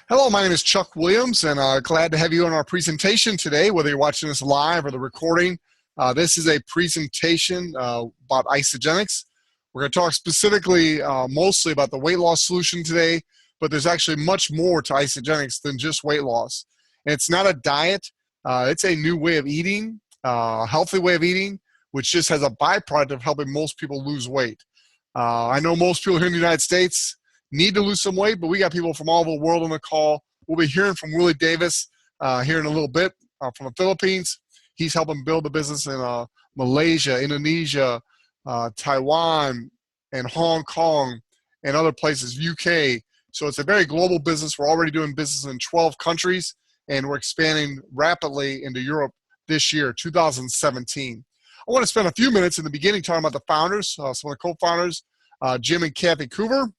Hello, my name is Chuck Williams, and glad to have you on our presentation today, whether you're watching this live or the recording. This is a presentation about Isagenix. We're going to talk specifically mostly about the weight loss solution today, but there's actually much more to Isagenix than just weight loss. And it's not a diet. It's a new way of eating, a healthy way of eating, which just has a byproduct of helping most people lose weight. I know most people here in the United States need to lose some weight, but we got people from all over the world on the call. We'll be hearing from Willie Davis here in a little bit from the Philippines. He's helping build the business in Malaysia, Indonesia, Taiwan, and Hong Kong, and other places, UK. So it's a very global business. We're already doing business in 12 countries, and we're expanding rapidly into Europe this year, 2017. I want to spend a few minutes in the beginning talking about the founders, some of the co-founders, Jim and Kathy Coover.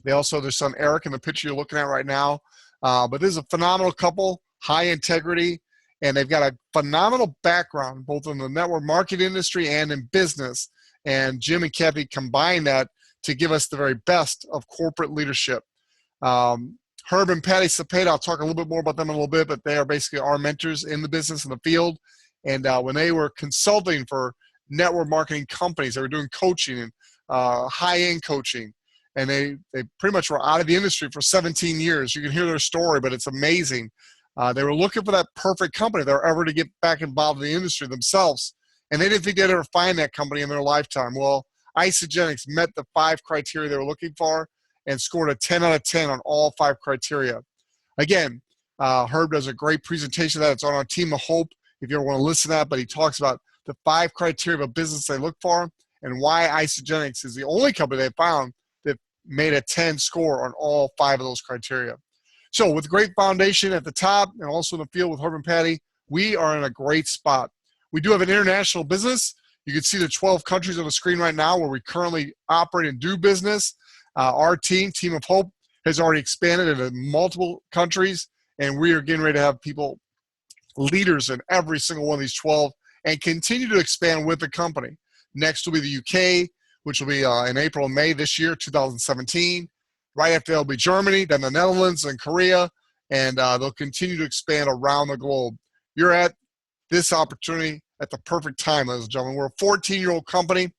They also have their son Eric in the picture you're looking at right now. But this is a phenomenal couple, high integrity, and they've got a phenomenal background both in the network marketing industry and in business. And Jim and Kathy combine that to give us the very best of corporate leadership. Herb and Patty Cepeda, I'll talk a little bit more about them in a little bit, but they are basically our mentors in the business, in the field. And when they were consulting for network marketing companies, they were doing coaching and high-end coaching. And they pretty much were out of the industry for 17 years. You can hear their story, but it's amazing. They were looking for that perfect company. They were ever to get back involved in the industry themselves. And they didn't think they'd ever find that company in their lifetime. Well, Isagenix met the 5 criteria they were looking for and scored a 10 out of 10 on all 5 criteria. Again, Herb does a great presentation of that. It's on our Team of Hope if you ever want to listen to that. But he talks about the 5 criteria of a business they look for and why Isagenix is the only company they found made a 10 score on all 5 of those criteria. So with great foundation at the top and also in the field with Herb and Patty, we are in a great spot. We do have an international business. You can see the 12 countries on the screen right now where we currently operate and do business. Our Team of Hope, has already expanded into multiple countries, and we are getting ready to have people, leaders in every single one of these 12, and continue to expand with the company. Next will be the UK, which will be in April and May this year, 2017. Right after that'll be Germany, then the Netherlands and Korea, and they'll continue to expand around the globe. You're at this opportunity at the perfect time, ladies and gentlemen. We're a 14-year-old company.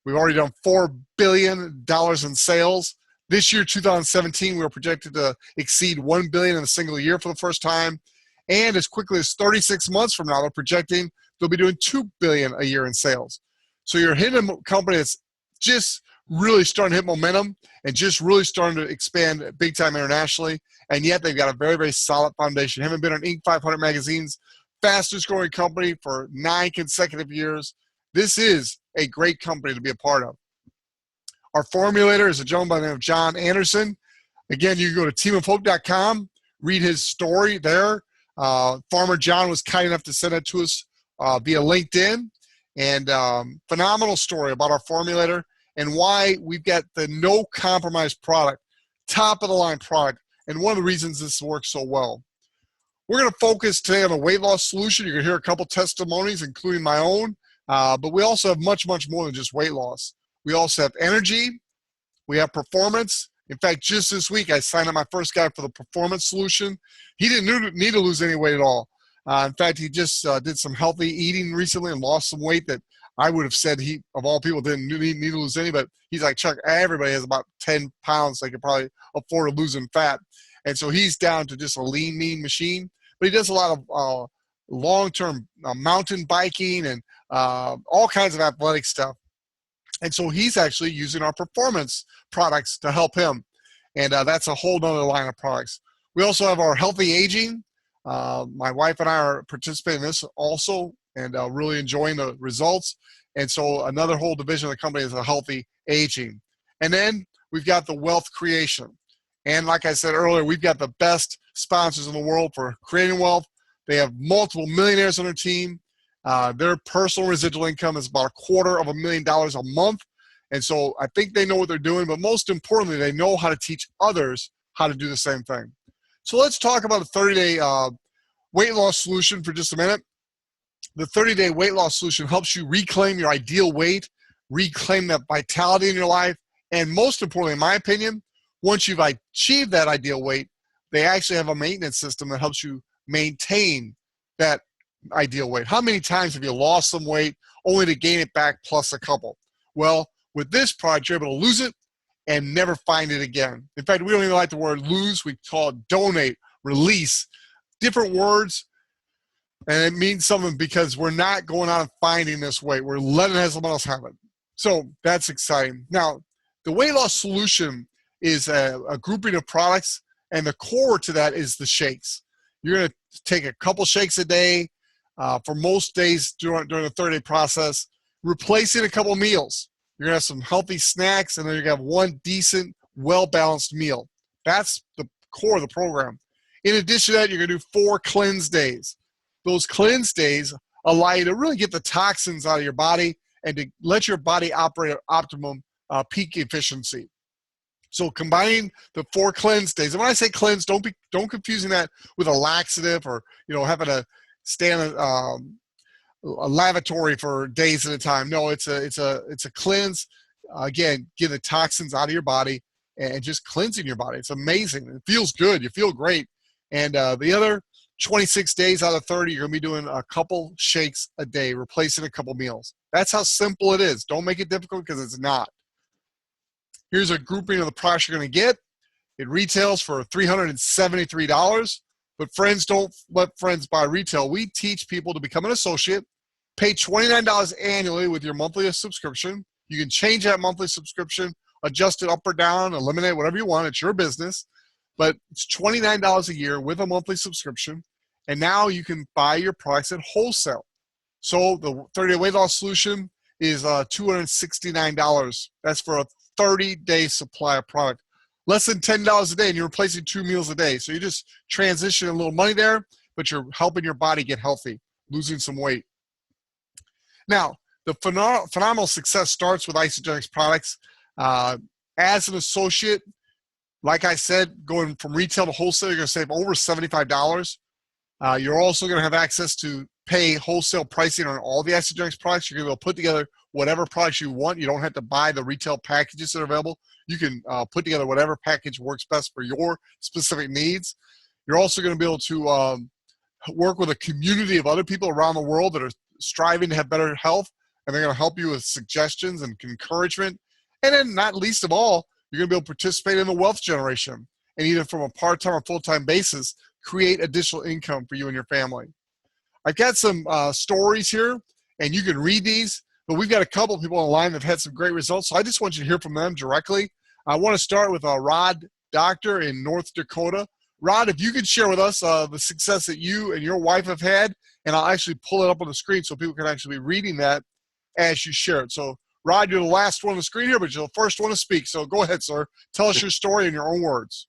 We've already done $4 billion in sales. This year, 2017, we are projected to exceed $1 billion in a single year for the first time. And as quickly as 36 months from now, they're projecting they'll be doing $2 billion a year in sales. So you're hitting a company that's just really starting to hit momentum and just really starting to expand big time internationally. And yet they've got a very, very solid foundation. Haven't been on Inc. 500 magazine's fastest growing company for 9 consecutive years. This is a great company to be a part of. Our formulator is a gentleman by the name of John Anderson. Again, you can go to teamofhope.com, read his story there. Farmer John was kind enough to send it to us via LinkedIn. And phenomenal story about our formulator and why we've got the no compromise product, top of the line product, and one of the reasons this works so well. We're going to focus today on a weight loss solution. You're going to hear a couple testimonies, including my own, but we also have much, much more than just weight loss. We also have energy. We have performance. In fact, just this week, I signed up my first guy for the performance solution. He didn't need to lose any weight at all. In fact, he just did some healthy eating recently and lost some weight that I would have said he, of all people, didn't need to lose any. But he's like, Chuck, everybody has about 10 pounds they could probably afford to lose in fat. And so he's down to just a lean, mean machine. But he does a lot of long-term mountain biking and all kinds of athletic stuff. And so he's actually using our performance products to help him. And that's a whole nother line of products. We also have our healthy aging. My wife and I are participating in this also and really enjoying the results. And so another whole division of the company is a healthy aging. And then we've got the wealth creation. And like I said earlier, we've got the best sponsors in the world for creating wealth. They have multiple millionaires on their team. Their personal residual income is about $250,000 a month. And so I think they know what they're doing, but most importantly, they know how to teach others how to do the same thing. So let's talk about a 30-day weight loss solution for just a minute. The 30-day weight loss solution helps you reclaim your ideal weight, reclaim that vitality in your life, and most importantly, in my opinion, once you've achieved that ideal weight, they actually have a maintenance system that helps you maintain that ideal weight. How many times have you lost some weight only to gain it back plus a couple? Well, with this product, you're able to lose it and never find it again. In fact, we don't even like the word lose. We call it donate, release, different words. And it means something because we're not going out and finding this weight. We're letting someone else have it. So that's exciting. Now, the weight loss solution is a grouping of products, and the core to that is the shakes. You're going to take a couple shakes a day for most days during the 30-day process, replacing a couple meals. You're going to have some healthy snacks, and then you're going to have one decent, well-balanced meal. That's the core of the program. In addition to that, you're going to do 4 cleanse days. Those cleanse days allow you to really get the toxins out of your body and to let your body operate at optimum peak efficiency. So combining the 4 cleanse days, and when I say cleanse, don't confusing that with a laxative or having to stay in a lavatory for days at a time. No, it's a cleanse. Again, get the toxins out of your body and just cleansing your body. It's amazing. It feels good. You feel great. And the other 26 days out of 30, you're going to be doing a couple shakes a day, replacing a couple meals. That's how simple it is. Don't make it difficult because it's not. Here's a grouping of the products you're going to get. It retails for $373, but friends, don't let friends buy retail. We teach people to become an associate, pay $29 annually with your monthly subscription. You can change that monthly subscription, adjust it up or down, eliminate whatever you want. It's your business. But it's $29 a year with a monthly subscription, and now you can buy your products at wholesale. So the 30-day weight loss solution is $269. That's for a 30-day supply of product. Less than $10 a day, and you're replacing 2 meals a day. So you just transition a little money there, but you're helping your body get healthy, losing some weight. Now, the phenomenal success starts with Isagenix products. As an associate, like I said, going from retail to wholesale, you're going to save over $75. You're also going to have access to pay wholesale pricing on all the Isagenix products. You're going to be able to put together whatever products you want. You don't have to buy the retail packages that are available. You can put together whatever package works best for your specific needs. You're also going to be able to work with a community of other people around the world that are striving to have better health, and they're going to help you with suggestions and encouragement. And then not least of all, you're going to be able to participate in the wealth generation, and either from a part-time or full-time basis, create additional income for you and your family. I've got some stories here, and you can read these, but we've got a couple of people online that have had some great results, so I just want you to hear from them directly. I want to start with Rod Doctor in North Dakota. Rod, if you could share with us the success that you and your wife have had, and I'll actually pull it up on the screen so people can actually be reading that as you share it. So Rod, you're the last one on the screen here, but you're the first one to speak. So go ahead, sir. Tell us your story in your own words.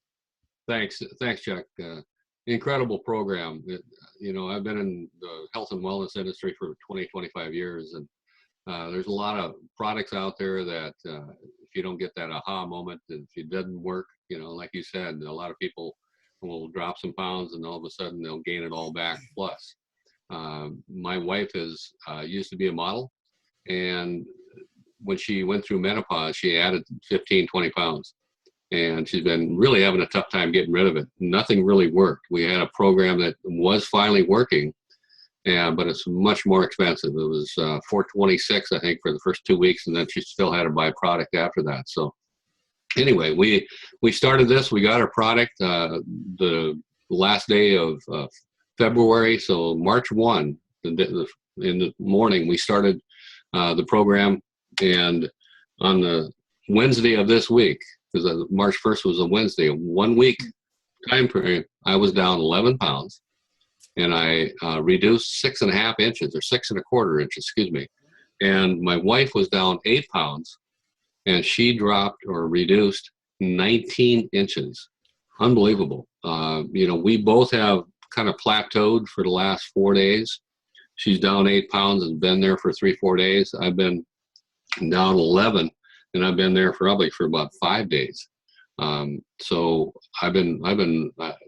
Thanks, Chuck. Incredible program. I've been in the health and wellness industry for 25 years, and there's a lot of products out there that if you don't get that aha moment, if it doesn't work, like you said, a lot of people will drop some pounds and all of a sudden they'll gain it all back. Plus, my wife used to be a model, and when she went through menopause, she added 15, 20 pounds. And she's been really having a tough time getting rid of it. Nothing really worked. We had a program that was finally working, but it's much more expensive. It was $426, I think, for the first 2 weeks, and then she still had to buy product after that. So anyway, we started this. We got our product the last day of February. So March 1, in the morning, we started the program. And on the Wednesday of this week, because March 1st was a Wednesday, 1 week time period, I was down 11 pounds, and I reduced 6.5 inches, or 6.25 inches, excuse me. And my wife was down 8 pounds, and she dropped or reduced 19 inches. Unbelievable. We both have kind of plateaued for the last 4 days. She's down 8 pounds and been there for 3-4 days. I've been down 11, and I've been there probably for about 5 days. So I've been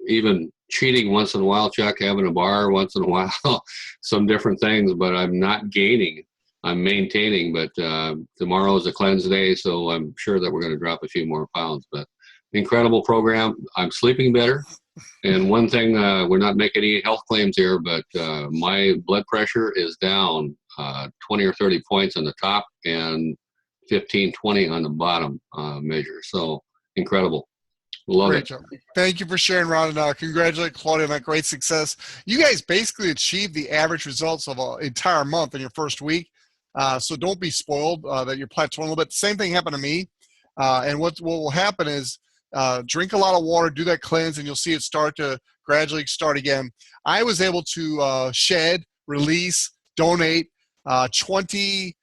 even cheating once in a while, Chuck, having a bar once in a while, some different things, but I'm not gaining. I'm maintaining, but tomorrow is a cleanse day, so I'm sure that we're going to drop a few more pounds. But incredible program. I'm sleeping better. And one thing, we're not making any health claims here, but my blood pressure is down 20 or 30 points on the top and 15, 20 on the bottom measure. So incredible. Love Great it. job. Thank you for sharing, Ron, and congratulate Claudia on that great success. You guys basically achieved the average results of an entire month in your first week. So don't be spoiled that you're plateauing a little bit. Same thing happened to me. And what will happen is drink a lot of water, do that cleanse, and you'll see it start to gradually start again. I was able to shed, release, donate 22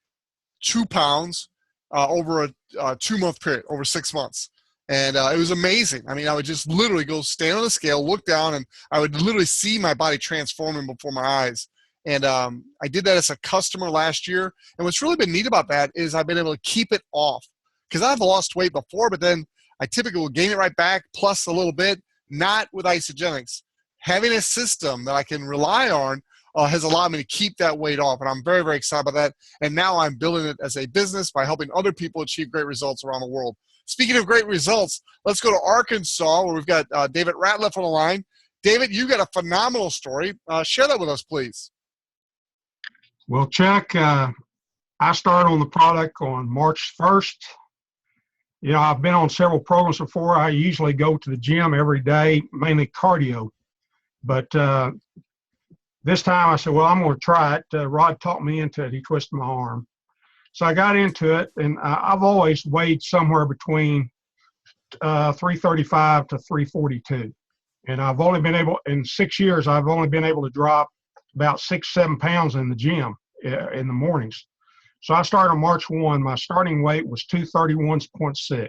pounds over a 2-month period, over 6 months. And it was amazing. I mean, I would just literally go stand on the scale, look down, and I would literally see my body transforming before my eyes. And I did that as a customer last year. And what's really been neat about that is I've been able to keep it off. Because I've lost weight before, but then I typically will gain it right back, plus a little bit, not with Isagenix. Having a system that I can rely on has allowed me to keep that weight off. And I'm very, very excited about that. And now I'm building it as a business by helping other people achieve great results around the world. Speaking of great results, let's go to Arkansas, where we've got David Ratliff on the line. David, you got a phenomenal story. Share that with us, please. Well, Chuck, I started on the product on March 1st. You know, I've been on several programs before. I usually go to the gym every day, mainly cardio. But this time I said, well, I'm going to try it. Rod talked me into it. He twisted my arm. So I got into it, and I've always weighed somewhere between 335 to 342. And I've only been able, in 6 years, I've only been able to drop about 6-7 pounds in the gym in the mornings. So I started on March 1. My starting weight was 231.6.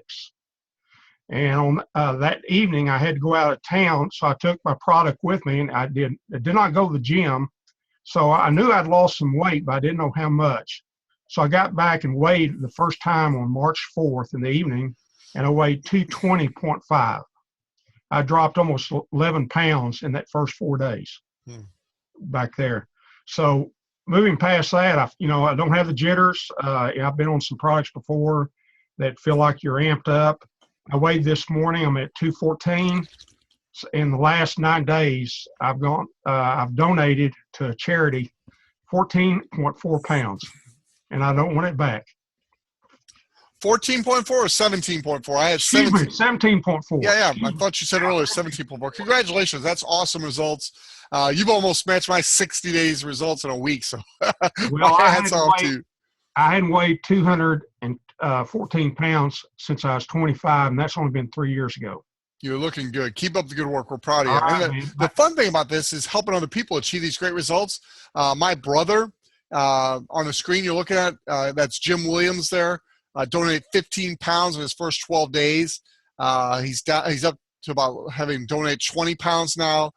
And on that evening, I had to go out of town, so I took my product with me, and I did not go to the gym. So I knew I'd lost some weight, but I didn't know how much. So I got back and weighed the first time on March 4th in the evening, and I weighed 220.5. I dropped almost 11 pounds in that first 4 days back there. So moving past that, I don't have the jitters. I've been on some products before that feel like you're amped up. I weighed this morning. I'm at 214. In the last 9 days, I've donated to a charity 14.4 pounds, and I don't want it back. 14.4 or 17.4? I had 17.4. Yeah. I thought you said earlier 17.4. Congratulations. That's awesome results. You've almost matched my 60 days results in a week. So well, hats off to you. I hadn't weighed 214 pounds since I was 25, and that's only been 3 years ago. You're looking good. Keep up the good work. We're proud of you. Right, and the fun thing about this is helping other people achieve these great results. My brother, on the screen you're looking at, that's Jim Williams there. Donated 15 pounds in his first 12 days. He's up to about having donated 20 pounds now.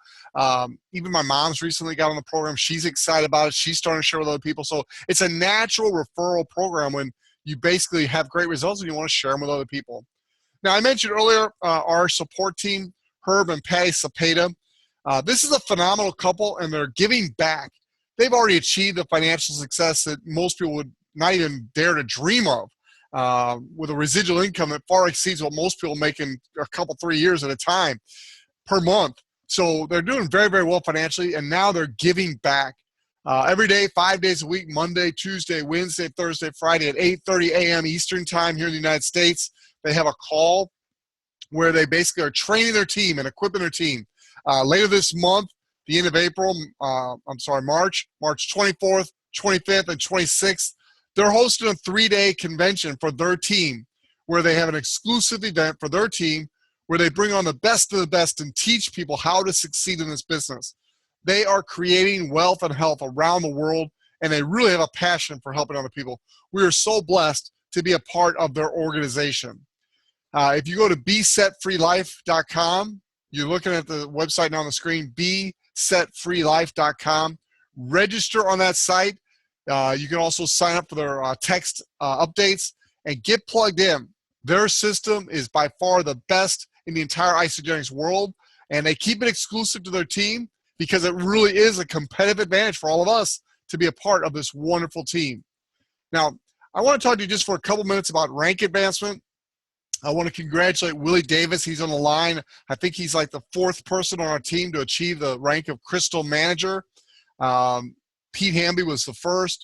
Even my mom's recently got on the program. She's excited about it. She's starting to share with other people. So it's a natural referral program when you basically have great results and you want to share them with other people. Now, I mentioned earlier our support team, Herb and Patty Cepeda. This is a phenomenal couple, and they're giving back. They've already achieved the financial success that most people would not even dare to dream of. With a residual income that far exceeds what most people make in a couple, 3 years at a time per month. So they're doing very, very well financially, and now they're giving back every day, 5 days a week, Monday, Tuesday, Wednesday, Thursday, Friday at 8:30 a.m. Eastern time here in the United States. They have a call where they basically are training their team and equipping their team. Later this month, the end of April, March 24th, 25th, and 26th, they're hosting a 3-day convention for their team where they have an exclusive event for their team where they bring on the best of the best and teach people how to succeed in this business. They are creating wealth and health around the world, and they really have a passion for helping other people. We are so blessed to be a part of their organization. If you go to besetfreelife.com, you're looking at the website now on the screen, besetfreelife.com. Register on that site. You can also sign up for their text updates and get plugged in. Their system is by far the best in the entire Isagenix world, and they keep it exclusive to their team because it really is a competitive advantage for all of us to be a part of this wonderful team. Now, I want to talk to you just for a couple minutes about rank advancement. I want to congratulate Willie Davis. He's on the line. I think he's like the 4th person on our team to achieve the rank of Crystal Manager. Pete Hamby was the 1st,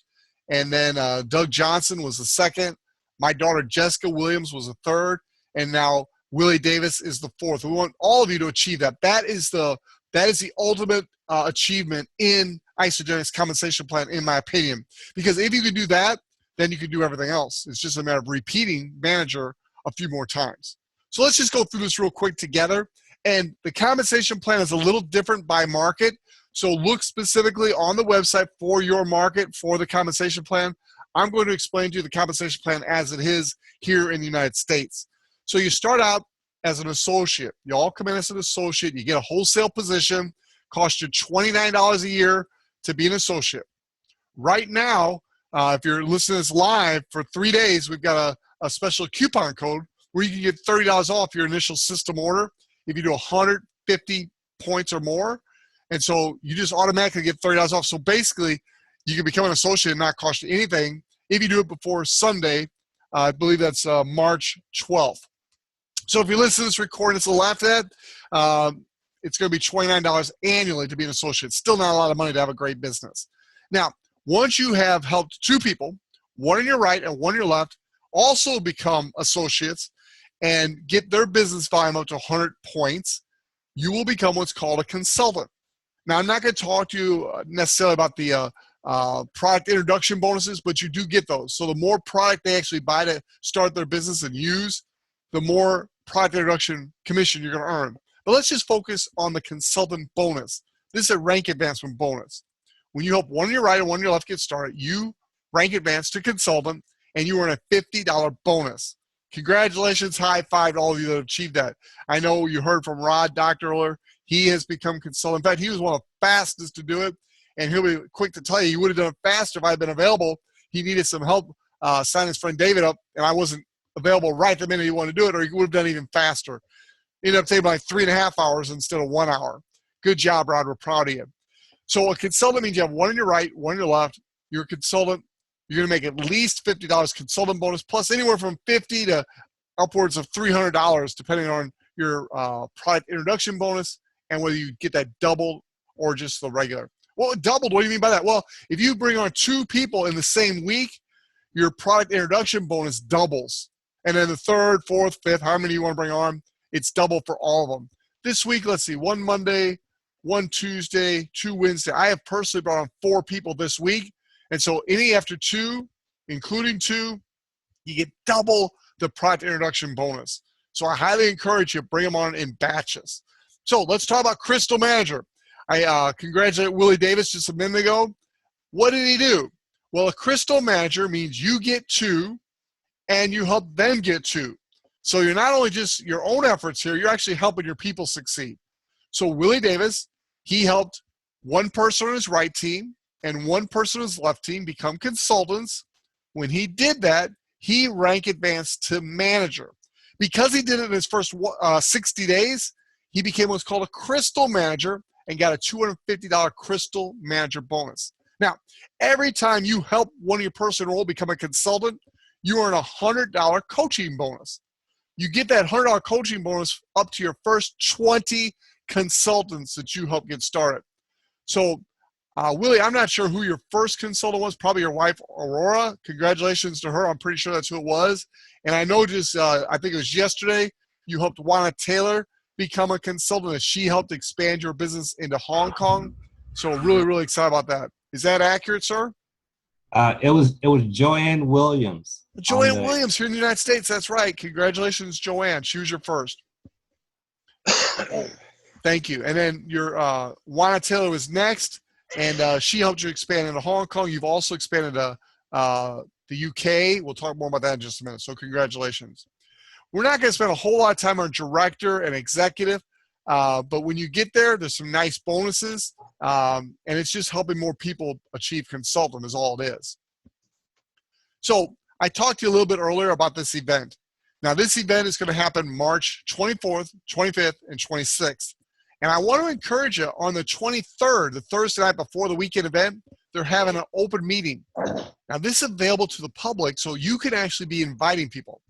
and then Doug Johnson was the 2nd. My daughter Jessica Williams was the 3rd, and now Willie Davis is the 4th. We want all of you to achieve that. That is the ultimate achievement in Isagenix compensation plan, in my opinion. Because if you can do that, then you can do everything else. It's just a matter of repeating manager a few more times. So let's just go through this real quick together. And the compensation plan is a little different by market. So look specifically on the website for your market for the compensation plan. I'm going to explain to you the compensation plan as it is here in the United States. So you start out as an associate. You all come in as an associate. You get a wholesale position. Cost you $29 a year to be an associate. Right now, if you're listening to this live for 3 days, we've got a special coupon code where you can get $30 off your initial system order if you do 150 points or more. And so you just automatically get $30 off. So basically, you can become an associate and not cost you anything if you do it before Sunday. I believe that's March 12th. So if you listen to this recording, it's a little after that. It's going to be $29 annually to be an associate. Still not a lot of money to have a great business. Now, once you have helped 2 people, one on your right and one on your left, also become associates and get their business volume up to 100 points, you will become what's called a consultant. Now, I'm not going to talk to you necessarily about the product introduction bonuses, but you do get those. So the more product they actually buy to start their business and use, the more product introduction commission you're going to earn. But let's just focus on the consultant bonus. This is a rank advancement bonus. When you help one on your right and one on your left get started, you rank advance to consultant, and you earn a $50 bonus. Congratulations, high five to all of you that have achieved that. I know you heard from Rod Doctor earlier. He has become consultant. In fact, he was one of the fastest to do it, and he'll be quick to tell you he would have done it faster if I had been available. He needed some help signing his friend David up, and I wasn't available right the minute he wanted to do it, or he would have done it even faster. Ended up taking like 3.5 hours instead of 1 hour. Good job, Rod. We're proud of you. So a consultant means you have one on your right, one on your left. You're a consultant. You're going to make at least $50 consultant bonus, plus anywhere from $50 to upwards of $300, depending on your product introduction bonus and whether you get that doubled or just the regular. Well, doubled, what do you mean by that? Well, if you bring on 2 people in the same week, your product introduction bonus doubles. And then the 3rd, 4th, 5th, however many you want to bring on, it's double for all of them. This week, let's see, 1 Monday, 1 Tuesday, 2 Wednesday. I have personally brought on 4 people this week. And so any after 2, including 2, you get double the product introduction bonus. So I highly encourage you to bring them on in batches. So let's talk about Crystal Manager. I congratulate Willie Davis just a minute ago. What did he do? Well, a Crystal Manager means you get 2 and you help them get 2. So you're not only just your own efforts here, you're actually helping your people succeed. So Willie Davis, he helped 1 person on his right team and 1 person on his left team become consultants. When he did that, he rank advanced to manager. Because he did it in his first 60 days, he became what's called a Crystal Manager and got a $250 Crystal Manager bonus. Now, every time you help one of your person role become a consultant, you earn a $100 coaching bonus. You get that $100 coaching bonus up to your first 20 consultants that you help get started. So, Willie, I'm not sure who your first consultant was, probably your wife, Aurora. Congratulations to her. I'm pretty sure that's who it was. And I know just, I think it was yesterday, you helped Juana Taylor become a consultant, and she helped expand your business into Hong Kong. So really, really excited about that. Is that accurate, sir? It was Joanne Williams. Joanne Williams here in the United States. That's right. Congratulations, Joanne. She was your first. Thank you. And then your Juana Taylor was next, and she helped you expand into Hong Kong. You've also expanded to the UK. We'll talk more about that in just a minute. So congratulations. We're not going to spend a whole lot of time on director and executive, but when you get there, there's some nice bonuses, and it's just helping more people achieve consultant is all it is. So I talked to you a little bit earlier about this event. Now, this event is going to happen March 24th, 25th, and 26th. And I want to encourage you on the 23rd, the Thursday night before the weekend event, they're having an open meeting. Now, this is available to the public, so you can actually be inviting people.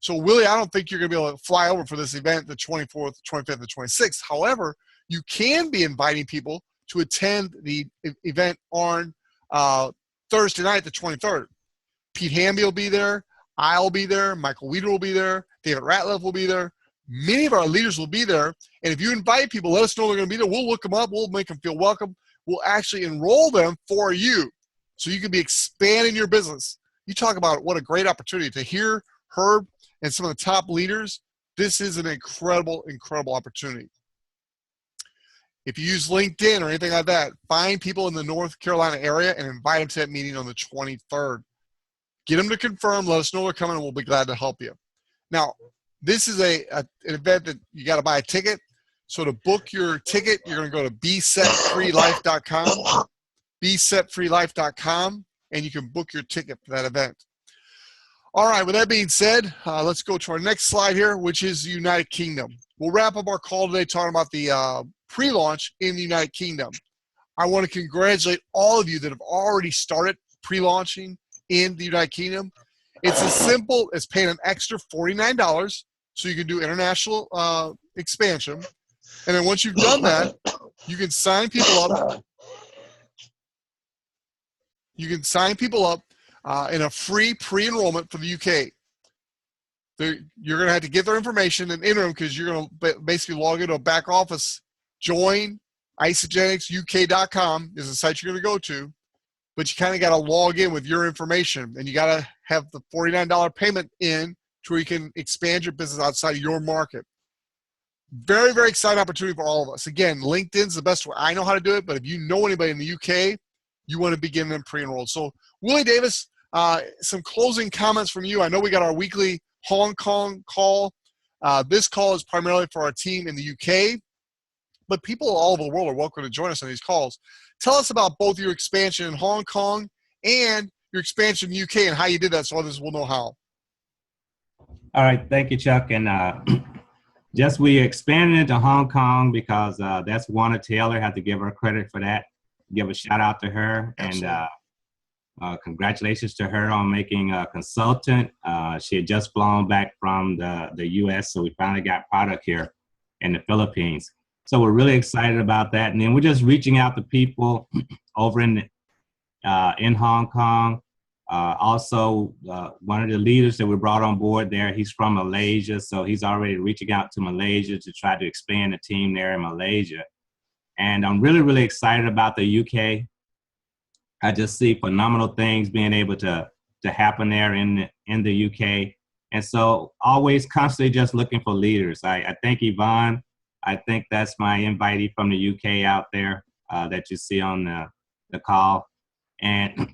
So Willie, I don't think you're going to be able to fly over for this event, the 24th, 25th, and 26th. However, you can be inviting people to attend the event on Thursday night, the 23rd. Pete Hamby will be there. I'll be there. Michael Weeder will be there. David Ratliff will be there. Many of our leaders will be there. And if you invite people, let us know they're going to be there. We'll look them up. We'll make them feel welcome. We'll actually enroll them for you so you can be expanding your business. You talk about what a great opportunity to hear Herb and some of the top leaders. This is an incredible, incredible opportunity. If you use LinkedIn or anything like that, find people in the North Carolina area and invite them to that meeting on the 23rd. Get them to confirm, let us know they're coming, and we'll be glad to help you. Now, this is an event that you got to buy a ticket. So to book your ticket, you're going to go to besetfreelife.com, besetfreelife.com, and you can book your ticket for that event. All right, with that being said, let's go to our next slide here, which is the United Kingdom. We'll wrap up our call today talking about the pre-launch in the United Kingdom. I want to congratulate all of you that have already started pre-launching in the United Kingdom. It's as simple as paying an extra $49 so you can do international expansion. And then once you've done that, you can sign people up. You can sign people up in a free pre-enrollment for the UK. You're going to have to get their information and enter them because you're going to basically log into a back office. Join isagenixuk.com is the site you're going to go to. But you kind of got to log in with your information, and you got to have the $49 payment in to where you can expand your business outside of your market. Very, very exciting opportunity for all of us. Again, LinkedIn's the best way. I know how to do it, but if you know anybody in the UK, you want to begin them pre-enrolled. So, Willie Davis, some closing comments from you. I know we got our weekly Hong Kong call. This call is primarily for our team in the UK, but people all over the world are welcome to join us on these calls. Tell us about both your expansion in Hong Kong and your expansion in the UK and how you did that so others will know how. All right, thank you, Chuck. And we expanded into Hong Kong because that's Warner Taylor. Have to give her credit for that. Give a shout out to her. Absolutely. And congratulations to her on making a consultant. She had just flown back from the US, so we finally got product here in the Philippines. So we're really excited about that. And then we're just reaching out to people over in Hong Kong. Also, one of the leaders that we brought on board there, he's from Malaysia. So he's already reaching out to Malaysia to try to expand the team there in Malaysia. And I'm really, really excited about the UK. I just see phenomenal things being able to happen there in the UK. And so always constantly just looking for leaders. I thank Yvonne. I think that's my invitee from the UK out there that you see on the call. And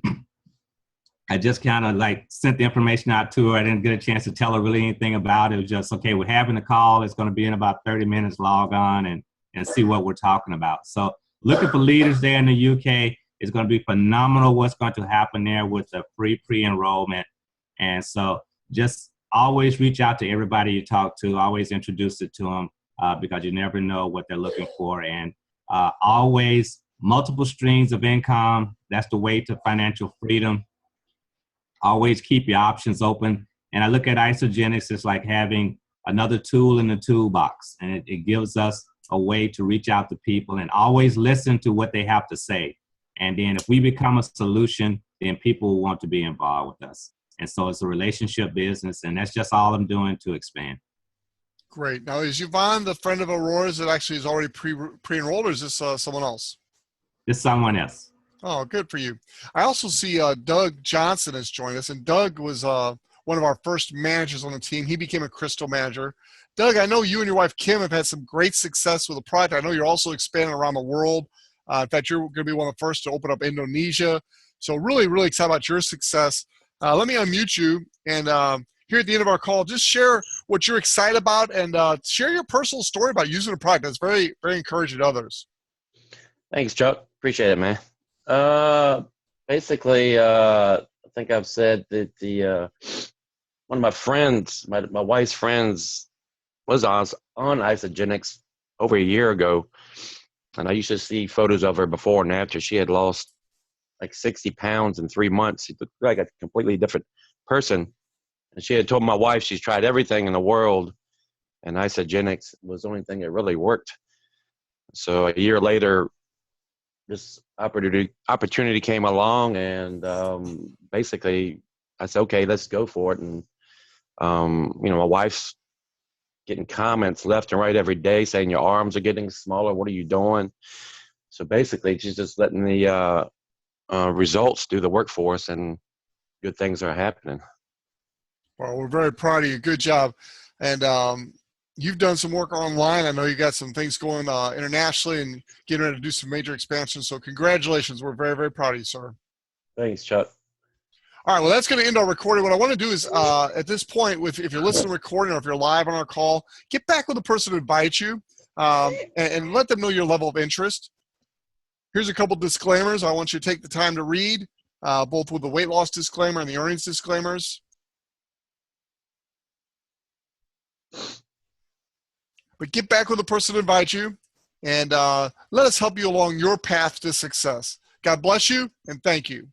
I just kind of like sent the information out to her. I didn't get a chance to tell her really anything about it. It was just, okay, we're having a call. It's going to be in about 30 minutes, log on and see what we're talking about. So looking for leaders there in the UK is going to be phenomenal what's going to happen there with the free pre-enrollment. And so just always reach out to everybody you talk to, always introduce it to them. Because you never know what they're looking for. And always multiple streams of income. That's the way to financial freedom. Always keep your options open. And I look at Isagenix as like having another tool in the toolbox. And it gives us a way to reach out to people and always listen to what they have to say. And then if we become a solution, then people will want to be involved with us. And so it's a relationship business. And that's just all I'm doing to expand. Great. Now, is Yvonne the friend of Aurora's that actually is already pre-enrolled, or is this someone else? It's someone else. Oh, good for you. I also see Doug Johnson has joined us, and Doug was one of our first managers on the team. He became a Crystal manager. Doug, I know you and your wife, Kim, have had some great success with the product. I know you're also expanding around the world. In fact, you're going to be one of the first to open up Indonesia. So really, really excited about your success. Let me unmute you, and here at the end of our call, just share what you're excited about and share your personal story about using the product. That's very, very encouraging to others. Thanks, Chuck. Appreciate it, man. Basically, I think I've said that one of my friends, my wife's friends, was on Isagenix over a year ago, and I used to see photos of her before and after. She had lost like 60 pounds in 3 months. She looked like a completely different person. And she had told my wife she's tried everything in the world, and Isagenix was the only thing that really worked. So a year later, this opportunity came along, and basically I said, okay, let's go for it. And my wife's getting comments left and right every day saying your arms are getting smaller. What are you doing? So basically, she's just letting the results do the work for us, and good things are happening. Well, we're very proud of you. Good job. And you've done some work online. I know you got some things going internationally and getting ready to do some major expansion. So congratulations. We're very, very proud of you, sir. Thanks, Chuck. All right, well, that's going to end our recording. What I want to do is, at this point, if you're listening to the recording or if you're live on our call, get back with the person who invites you and let them know your level of interest. Here's a couple disclaimers I want you to take the time to read, both with the weight loss disclaimer and the earnings disclaimers. But get back with the person who invites you and let us help you along your path to success. God bless you, and thank you.